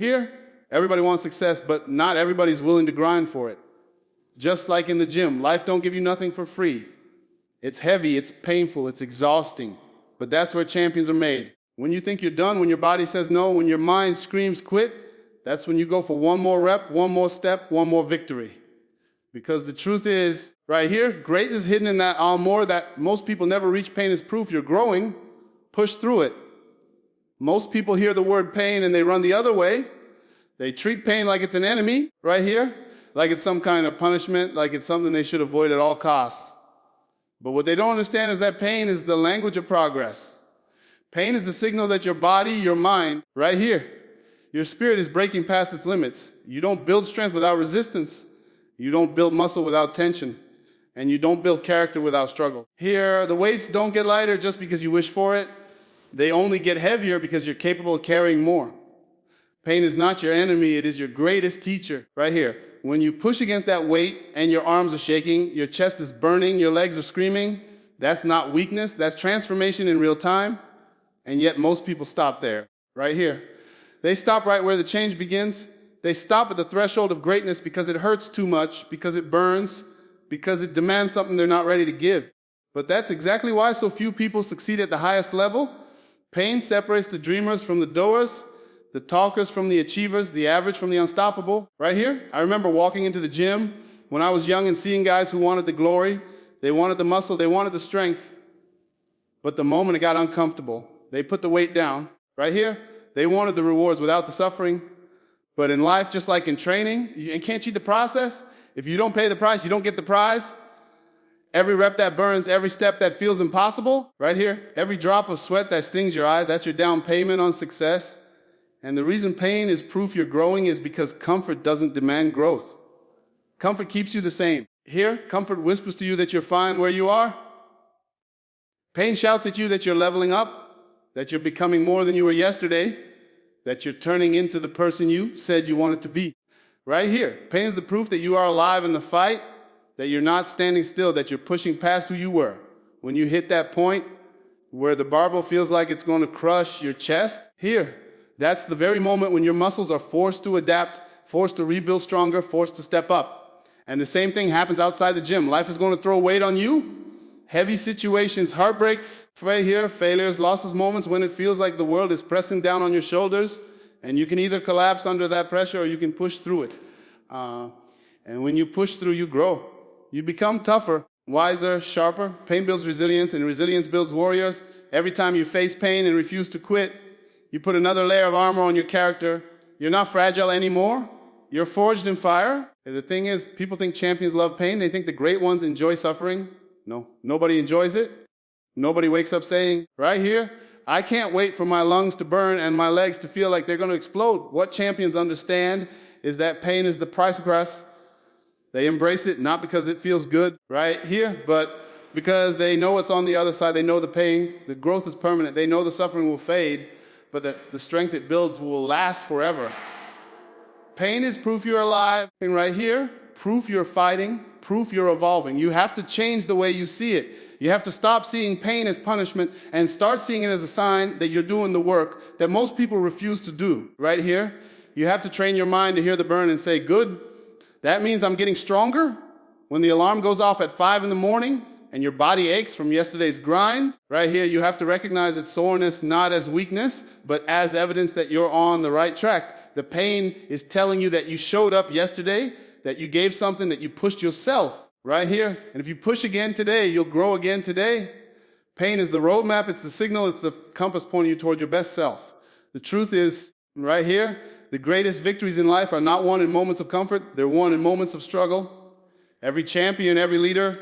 Here, everybody wants success, but not everybody's willing to grind for it. Just like in the gym, life don't give you nothing for free. It's heavy, it's painful, it's exhausting, but that's where champions are made. When you think you're done, when your body says no, when your mind screams quit, that's when you go for one more rep, one more step, one more victory. Because the truth is, right here, greatness is hidden in that more that most people never reach. Pain is proof you're growing. Push through it. Most people hear the word pain and they run the other way. They treat pain like it's an enemy, right here, like it's some kind of punishment, like it's something they should avoid at all costs. But what they don't understand is that pain is the language of progress. Pain is the signal that your body, your mind, right here, your spirit is breaking past its limits. You don't build strength without resistance. You don't build muscle without tension. And you don't build character without struggle. Here, the weights don't get lighter just because you wish for it. They only get heavier because you're capable of carrying more. Pain is not your enemy, it is your greatest teacher. Right here. When you push against that weight and your arms are shaking, your chest is burning, your legs are screaming, that's not weakness, that's transformation in real time. And yet most people stop there, right here. They stop right where the change begins. They stop at the threshold of greatness because it hurts too much, because it burns, because it demands something they're not ready to give. But that's exactly why so few people succeed at the highest level. Pain separates the dreamers from the doers, the talkers from the achievers, the average from the unstoppable. Right here, I remember walking into the gym when I was young and seeing guys who wanted the glory, they wanted the muscle, they wanted the strength. But the moment it got uncomfortable, they put the weight down. Right here, they wanted the rewards without the suffering. But in life, just like in training, you can't cheat the process. If you don't pay the price, you don't get the prize. Every rep that burns, every step that feels impossible, right here, every drop of sweat that stings your eyes, that's your down payment on success. And the reason pain is proof you're growing is because comfort doesn't demand growth. Comfort keeps you the same. Here, comfort whispers to you that you're fine where you are. Pain shouts at you that you're leveling up, that you're becoming more than you were yesterday, that you're turning into the person you said you wanted to be. Right here, pain is the proof that you are alive in the fight, that you're not standing still, that you're pushing past who you were. When you hit that point where the barbell feels like it's going to crush your chest, here, that's the very moment when your muscles are forced to adapt, forced to rebuild stronger, forced to step up. And the same thing happens outside the gym. Life is going to throw weight on you. Heavy situations, heartbreaks, right here, failures, losses, moments when it feels like the world is pressing down on your shoulders, and you can either collapse under that pressure or you can push through it. And when you push through, you grow. You become tougher, wiser, sharper. Pain builds resilience, and resilience builds warriors. Every time you face pain and refuse to quit, you put another layer of armor on your character. You're not fragile anymore. You're forged in fire. And the thing is, people think champions love pain. They think the great ones enjoy suffering. No, nobody enjoys it. Nobody wakes up saying, right here, I can't wait for my lungs to burn and my legs to feel like they're going to explode. What champions understand is that pain is the price of progress. They embrace it not because it feels good right here, but because they know what's on the other side. They know the pain, the growth is permanent. They know the suffering will fade, but the strength it builds will last forever. Pain is proof you're alive. And right here, proof you're fighting, proof you're evolving. You have to change the way you see it. You have to stop seeing pain as punishment and start seeing it as a sign that you're doing the work that most people refuse to do. Right here, you have to train your mind to hear the burn and say, good, that means I'm getting stronger. When the alarm goes off at 5 in the morning and your body aches from yesterday's grind, right here, you have to recognize its soreness not as weakness, but as evidence that you're on the right track. The pain is telling you that you showed up yesterday, that you gave something, that you pushed yourself. Right here. And if you push again today, you'll grow again today. Pain is the roadmap, it's the signal, it's the compass pointing you toward your best self. The truth is, right here, the greatest victories in life are not won in moments of comfort, they're won in moments of struggle. Every champion, every leader,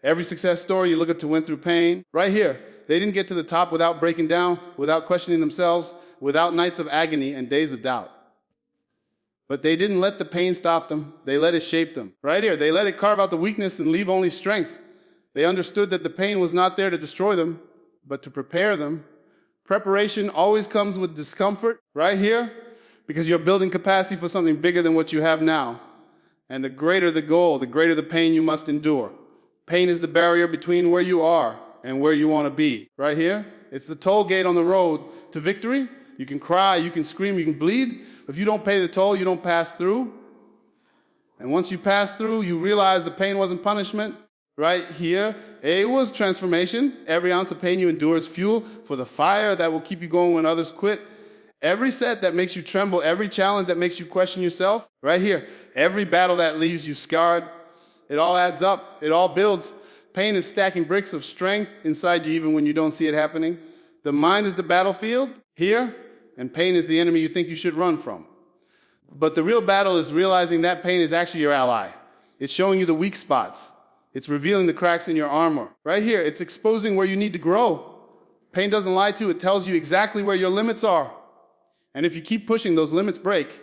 every success story you look at to win through pain. Right here, they didn't get to the top without breaking down, without questioning themselves, without nights of agony and days of doubt. But they didn't let the pain stop them. They let it shape them. Right here, they let it carve out the weakness and leave only strength. They understood that the pain was not there to destroy them, but to prepare them. Preparation always comes with discomfort, right here, because you're building capacity for something bigger than what you have now. And the greater the goal, the greater the pain you must endure. Pain is the barrier between where you are and where you want to be. Right here, it's the toll gate on the road to victory. You can cry, you can scream, you can bleed, If you don't pay the toll, you don't pass through. And once you pass through, you realize the pain wasn't punishment. Right here, it was transformation. Every ounce of pain you endure is fuel for the fire that will keep you going when others quit. Every set that makes you tremble, every challenge that makes you question yourself, right here, every battle that leaves you scarred, it all adds up, it all builds. Pain is stacking bricks of strength inside you even when you don't see it happening. The mind is the battlefield here, and pain is the enemy you think you should run from. But the real battle is realizing that pain is actually your ally. It's showing you the weak spots. It's revealing the cracks in your armor. Right here, it's exposing where you need to grow. Pain doesn't lie to you, it tells you exactly where your limits are. And if you keep pushing, those limits break.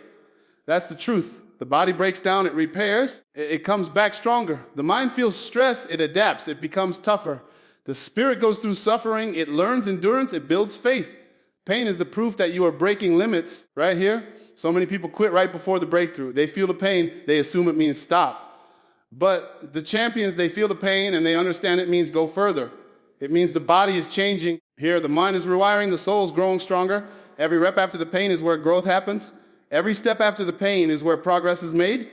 That's the truth. The body breaks down, it repairs, it comes back stronger. The mind feels stress, it adapts, it becomes tougher. The spirit goes through suffering, it learns endurance, it builds faith. Pain is the proof that you are breaking limits. Right here, so many people quit right before the breakthrough. They feel the pain, they assume it means stop. But the champions, they feel the pain and they understand it means go further. It means the body is changing. Here, the mind is rewiring, the soul is growing stronger. Every rep after the pain is where growth happens. Every step after the pain is where progress is made.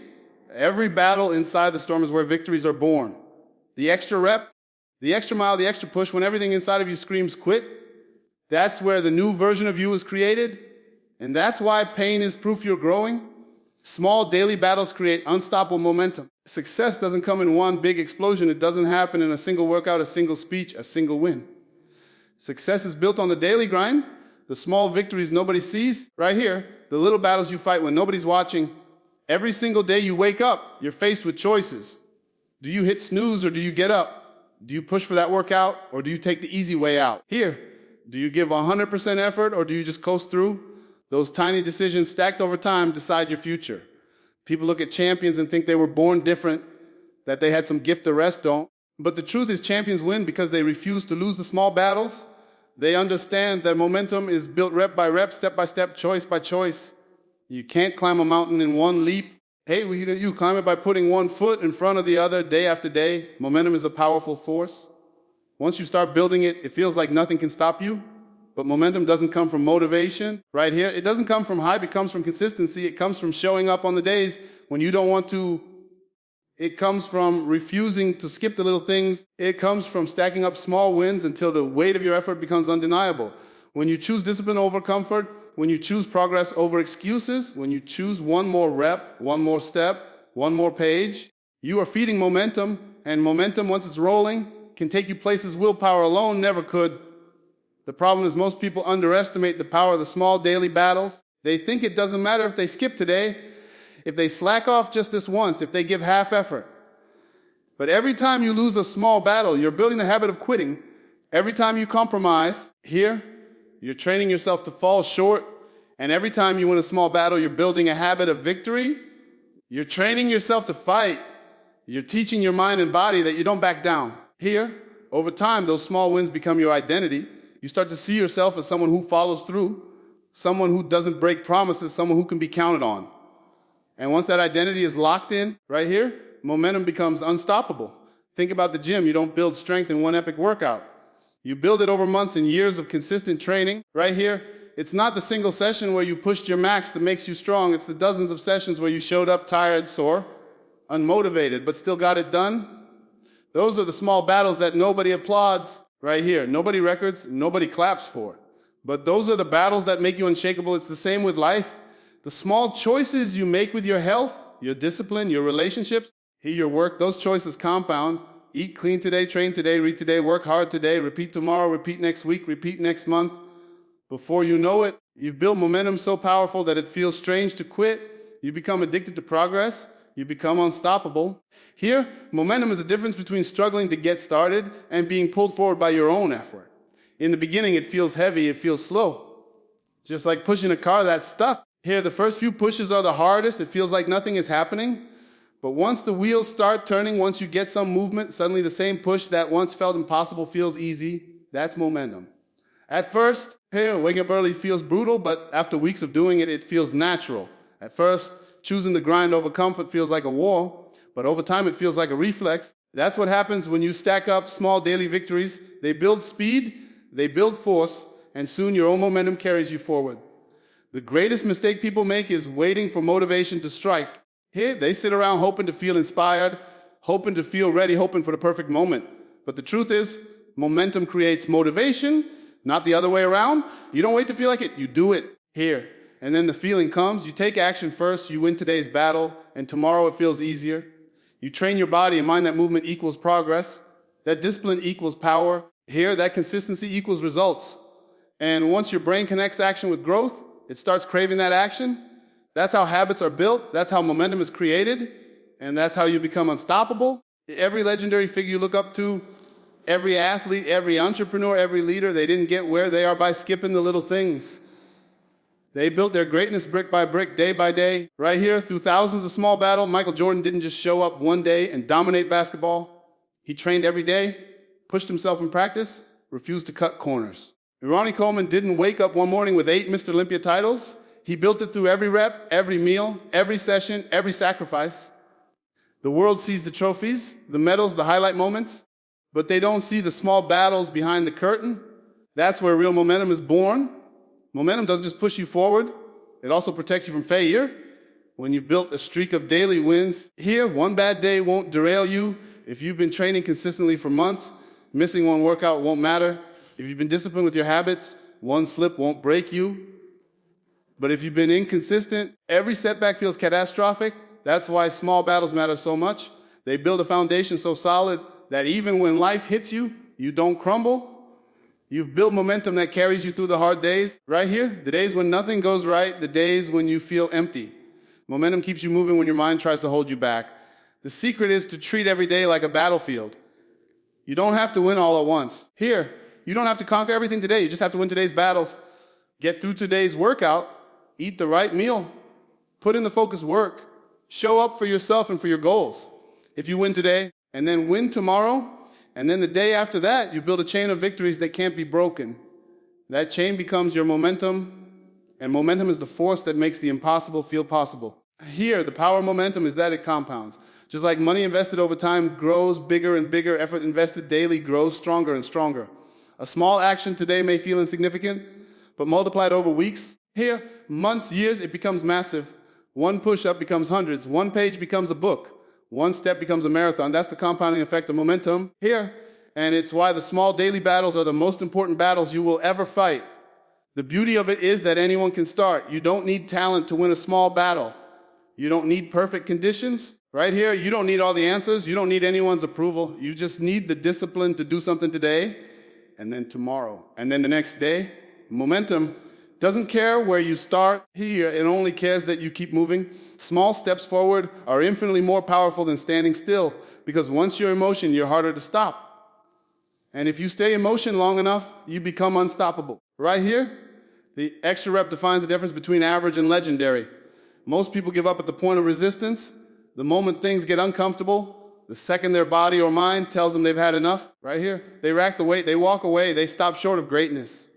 Every battle inside the storm is where victories are born. The extra rep, the extra mile, the extra push, when everything inside of you screams quit, that's where the new version of you is created. And that's why pain is proof you're growing. Small daily battles create unstoppable momentum. Success doesn't come in one big explosion. It doesn't happen in a single workout, a single speech, a single win. Success is built on the daily grind, the small victories nobody sees. Right here, the little battles you fight when nobody's watching. Every single day you wake up, you're faced with choices. Do you hit snooze or do you get up? Do you push for that workout or do you take the easy way out? Here, do you give 100% effort or do you just coast through? Those tiny decisions stacked over time decide your future. People look at champions and think they were born different, that they had some gift the rest don't. But the truth is champions win because they refuse to lose the small battles. They understand that momentum is built rep by rep, step by step, choice by choice. You can't climb a mountain in one leap. Hey, you climb it by putting one foot in front of the other day after day. Momentum is a powerful force. Once you start building it, it feels like nothing can stop you. But momentum doesn't come from motivation. Right here, it doesn't come from hype, it comes from consistency. It comes from showing up on the days when you don't want to. It comes from refusing to skip the little things. It comes from stacking up small wins until the weight of your effort becomes undeniable. When you choose discipline over comfort, when you choose progress over excuses, when you choose one more rep, one more step, one more page, you are feeding momentum, and momentum, once it's rolling, can take you places willpower alone never could. The problem is most people underestimate the power of the small daily battles. They think it doesn't matter if they skip today, if they slack off just this once, if they give half effort. But every time you lose a small battle, you're building the habit of quitting. Every time you compromise, here, you're training yourself to fall short. And every time you win a small battle, you're building a habit of victory. You're training yourself to fight. You're teaching your mind and body that you don't back down. Here, over time, those small wins become your identity. You start to see yourself as someone who follows through, someone who doesn't break promises, someone who can be counted on. And once that identity is locked in, right here, momentum becomes unstoppable. Think about the gym. You don't build strength in one epic workout. You build it over months and years of consistent training. Right here, it's not the single session where you pushed your max that makes you strong. It's the dozens of sessions where you showed up tired, sore, unmotivated, but still got it done. Those are the small battles that nobody applauds. Right here, nobody records, nobody claps for. But those are the battles that make you unshakable. It's the same with life. The small choices you make with your health, your discipline, your relationships, your work, those choices compound. Eat clean today, train today, read today, work hard today, repeat tomorrow, repeat next week, repeat next month. Before you know it, you've built momentum so powerful that it feels strange to quit. You become addicted to progress. You become unstoppable. Here, momentum is the difference between struggling to get started and being pulled forward by your own effort. In the beginning, it feels heavy, it feels slow. Just like pushing a car that's stuck. Here, the first few pushes are the hardest. It feels like nothing is happening. But once the wheels start turning, once you get some movement, suddenly the same push that once felt impossible feels easy. That's momentum. At first, here, waking up early feels brutal, but after weeks of doing it, it feels natural. At first, choosing the grind over comfort feels like a war. But over time, it feels like a reflex. That's what happens when you stack up small daily victories. They build speed, they build force, and soon your own momentum carries you forward. The greatest mistake people make is waiting for motivation to strike. Here, they sit around hoping to feel inspired, hoping to feel ready, hoping for the perfect moment. But the truth is, momentum creates motivation, not the other way around. You don't wait to feel like it, you do it here. And then the feeling comes, you take action first, you win today's battle, and tomorrow it feels easier. You train your body and mind that movement equals progress, that discipline equals power. Here, that consistency equals results. And once your brain connects action with growth, it starts craving that action. That's how habits are built, that's how momentum is created, and that's how you become unstoppable. Every legendary figure you look up to, every athlete, every entrepreneur, every leader, they didn't get where they are by skipping the little things. They built their greatness brick by brick, day by day. Right here, through thousands of small battles, Michael Jordan didn't just show up one day and dominate basketball. He trained every day, pushed himself in practice, refused to cut corners. Ronnie Coleman didn't wake up one morning with 8 Mr. Olympia titles. He built it through every rep, every meal, every session, every sacrifice. The world sees the trophies, the medals, the highlight moments, but they don't see the small battles behind the curtain. That's where real momentum is born. Momentum doesn't just push you forward, it also protects you from failure. When you've built a streak of daily wins, here, one bad day won't derail you. If you've been training consistently for months, missing one workout won't matter. If you've been disciplined with your habits, one slip won't break you. But if you've been inconsistent, every setback feels catastrophic. That's why small battles matter so much. They build a foundation so solid that even when life hits you, you don't crumble. You've built momentum that carries you through the hard days. Right here, the days when nothing goes right, the days when you feel empty. Momentum keeps you moving when your mind tries to hold you back. The secret is to treat every day like a battlefield. You don't have to win all at once. Here, you don't have to conquer everything today. You just have to win today's battles. Get through today's workout. Eat the right meal. Put in the focused work. Show up for yourself and for your goals. If you win today, and then win tomorrow, and then the day after that, you build a chain of victories that can't be broken. That chain becomes your momentum, and momentum is the force that makes the impossible feel possible. Here, the power of momentum is that it compounds. Just like money invested over time grows bigger and bigger, effort invested daily grows stronger and stronger. A small action today may feel insignificant, but multiplied over weeks, here, months, years, it becomes massive. One push-up becomes hundreds. One page becomes a book. One step becomes a marathon. That's the compounding effect of momentum here. And it's why the small daily battles are the most important battles you will ever fight. The beauty of it is that anyone can start. You don't need talent to win a small battle. You don't need perfect conditions. Right here, you don't need all the answers. You don't need anyone's approval. You just need the discipline to do something today, and then tomorrow, and then the next day. Momentum doesn't care where you start here. It only cares that you keep moving. Small steps forward are infinitely more powerful than standing still, because once you're in motion, you're harder to stop. And if you stay in motion long enough, you become unstoppable. Right here, the extra rep defines the difference between average and legendary. Most people give up at the point of resistance. The moment things get uncomfortable, the second their body or mind tells them they've had enough. Right here, they rack the weight, they walk away, they stop short of greatness.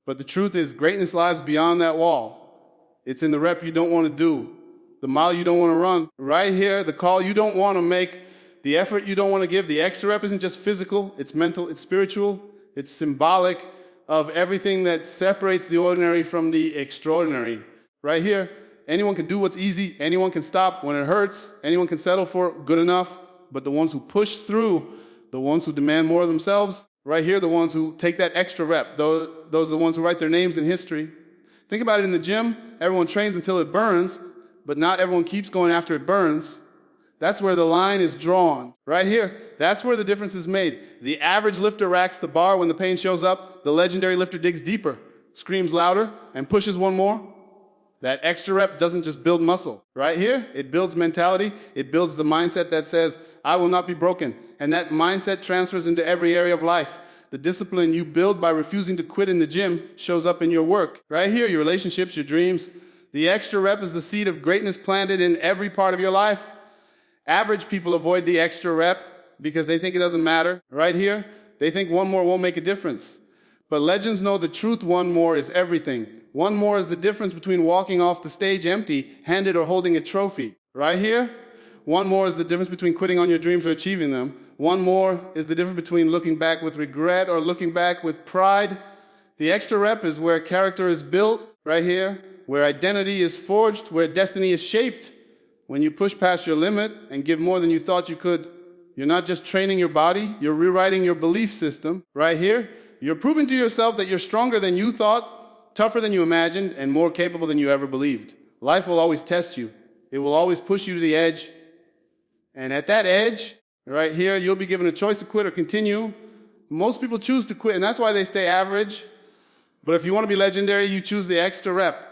But the truth is, greatness lies beyond that wall. It's in the rep you don't want to do, the mile you don't want to run. Right here, the call you don't want to make, the effort you don't want to give. The extra rep isn't just physical, it's mental, it's spiritual, it's symbolic of everything that separates the ordinary from the extraordinary. Right here, anyone can do what's easy, anyone can stop when it hurts, anyone can settle for good enough, but the ones who push through, the ones who demand more of themselves, right here, the ones who take that extra rep, those are the ones who write their names in history. Think about it in the gym. Everyone trains until it burns, but not everyone keeps going after it burns. That's where the line is drawn. Right here, that's where the difference is made. The average lifter racks the bar when the pain shows up. The legendary lifter digs deeper, screams louder, and pushes one more. That extra rep doesn't just build muscle. Right here, it builds mentality. It builds the mindset that says, I will not be broken. And that mindset transfers into every area of life. The discipline you build by refusing to quit in the gym shows up in your work. Right here, your relationships, your dreams. The extra rep is the seed of greatness planted in every part of your life. Average people avoid the extra rep because they think it doesn't matter. Right here, they think one more won't make a difference. But legends know the truth, one more is everything. One more is the difference between walking off the stage empty-handed or holding a trophy. Right here, one more is the difference between quitting on your dreams or achieving them. One more is the difference between looking back with regret or looking back with pride. The extra rep is where character is built, right here. where identity is forged, where destiny is shaped. When you push past your limit and give more than you thought you could, you're not just training your body, you're rewriting your belief system. Right here, you're proving to yourself that you're stronger than you thought, tougher than you imagined, and more capable than you ever believed. Life will always test you. It will always push you to the edge. And at that edge, right here, you'll be given a choice to quit or continue. Most people choose to quit, and that's why they stay average. But if you want to be legendary, you choose the extra rep.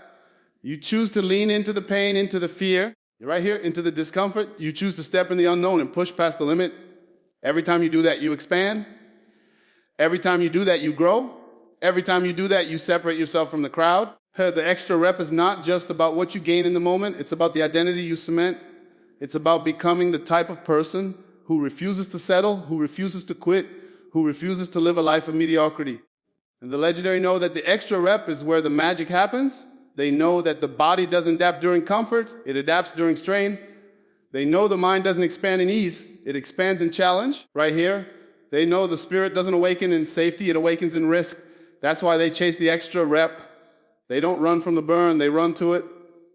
You choose to lean into the pain, into the fear, right here, into the discomfort. You choose to step in the unknown and push past the limit. Every time you do that, you expand. Every time you do that, you grow. Every time you do that, you separate yourself from the crowd. The extra rep is not just about what you gain in the moment. It's about the identity you cement. It's about becoming the type of person who refuses to settle, who refuses to quit, who refuses to live a life of mediocrity. And the legendary know that the extra rep is where the magic happens. They know that the body doesn't adapt during comfort, it adapts during strain. They know the mind doesn't expand in ease, it expands in challenge. Right here, they know the spirit doesn't awaken in safety, it awakens in risk. That's why they chase the extra rep. They don't run from the burn, they run to it.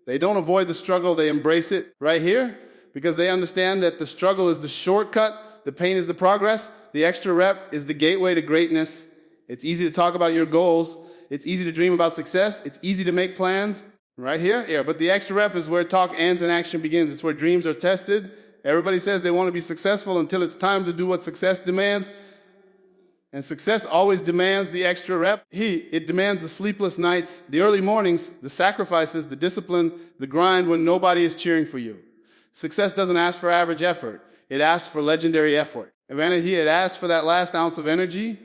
They don't avoid the struggle, they embrace it. Right here, because they understand that the struggle is the shortcut, the pain is the progress, the extra rep is the gateway to greatness. It's easy to talk about your goals. It's easy to dream about success. It's easy to make plans. Right here? Yeah, but the extra rep is where talk ends and action begins. It's where dreams are tested. Everybody says they want to be successful until it's time to do what success demands. And success always demands the extra rep. It demands the sleepless nights, the early mornings, the sacrifices, the discipline, the grind when nobody is cheering for you. Success doesn't ask for average effort. It asks for legendary effort. Vanity, it asks for that last ounce of energy,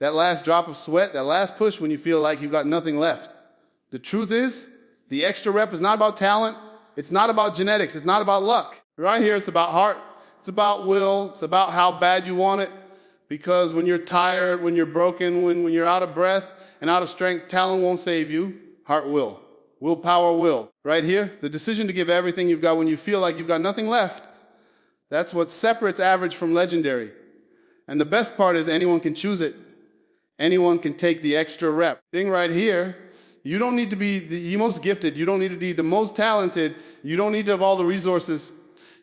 that last drop of sweat, that last push when you feel like you've got nothing left. The truth is, the extra rep is not about talent. It's not about genetics. It's not about luck. Right here, it's about heart. It's about will. It's about how bad you want it. Because when you're tired, when you're broken, when you're out of breath and out of strength, talent won't save you. Heart will. Willpower will. Right here, the decision to give everything you've got when you feel like you've got nothing left. That's what separates average from legendary. And the best part is anyone can choose it. Anyone can take the extra rep. Thing right here, you don't need to be the most gifted. You don't need to be the most talented. You don't need to have all the resources.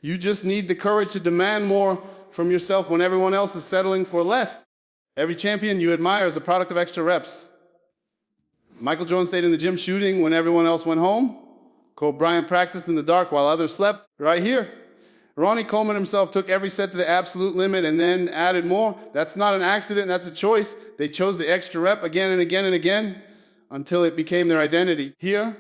You just need the courage to demand more from yourself when everyone else is settling for less. Every champion you admire is a product of extra reps. Michael Jordan stayed in the gym shooting when everyone else went home. Kobe Bryant practiced in the dark while others slept. Right here. Ronnie Coleman himself took every set to the absolute limit and then added more. That's not an accident, that's a choice. They chose the extra rep again and again and again until it became their identity here.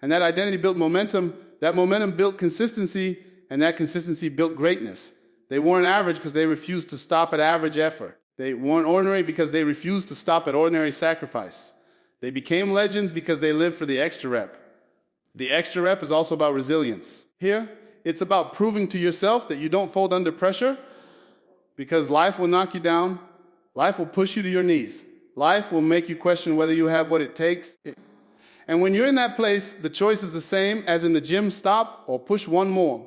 And that identity built momentum. That momentum built consistency, and that consistency built greatness. They weren't average because they refused to stop at average effort. They weren't ordinary because they refused to stop at ordinary sacrifice. They became legends because they lived for the extra rep. The extra rep is also about resilience. Here, it's about proving to yourself that you don't fold under pressure, because life will knock you down. Life will push you to your knees. Life will make you question whether you have what it takes. And when you're in that place, the choice is the same as in the gym: stop or push one more.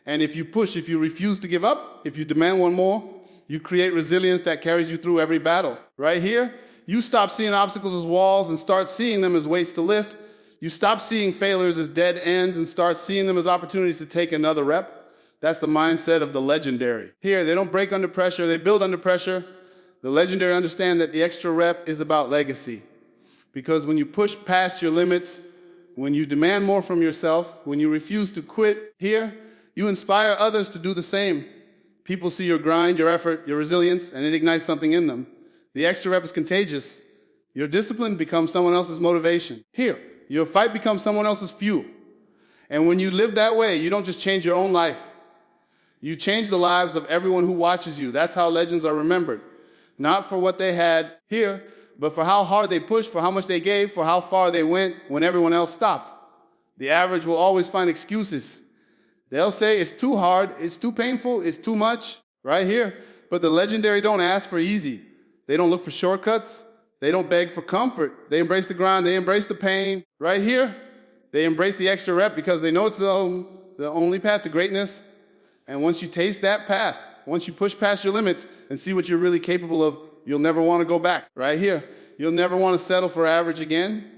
And if you push, if you refuse to give up, if you demand one more, you create resilience that carries you through every battle. Right here, you stop seeing obstacles as walls and start seeing them as weights to lift. You stop seeing failures as dead ends and start seeing them as opportunities to take another rep. That's the mindset of the legendary. Here, they don't break under pressure, they build under pressure. The legendary understand that the extra rep is about legacy. Because when you push past your limits, when you demand more from yourself, when you refuse to quit here, you inspire others to do the same. People see your grind, your effort, your resilience, and it ignites something in them. The extra rep is contagious. Your discipline becomes someone else's motivation. Here, your fight becomes someone else's fuel. And when you live that way, you don't just change your own life. You change the lives of everyone who watches you. That's how legends are remembered. Not for what they had here, but for how hard they pushed, for how much they gave, for how far they went when everyone else stopped. The average will always find excuses. They'll say it's too hard, it's too painful, it's too much, right here. But the legendary don't ask for easy. They don't look for shortcuts. They don't beg for comfort. They embrace the grind. They embrace the pain. Right here, they embrace the extra rep because they know it's the only path to greatness. And once you taste that path, once you push past your limits and see what you're really capable of, you'll never want to go back. Right here, you'll never want to settle for average again.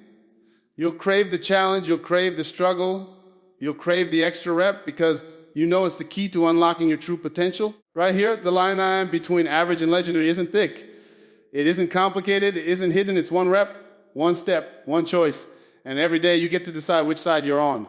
You'll crave the challenge, you'll crave the struggle, you'll crave the extra rep because you know it's the key to unlocking your true potential. Right here, the line item between average and legendary isn't thick. It isn't complicated, it isn't hidden, it's one rep, one step, one choice. And every day you get to decide which side you're on.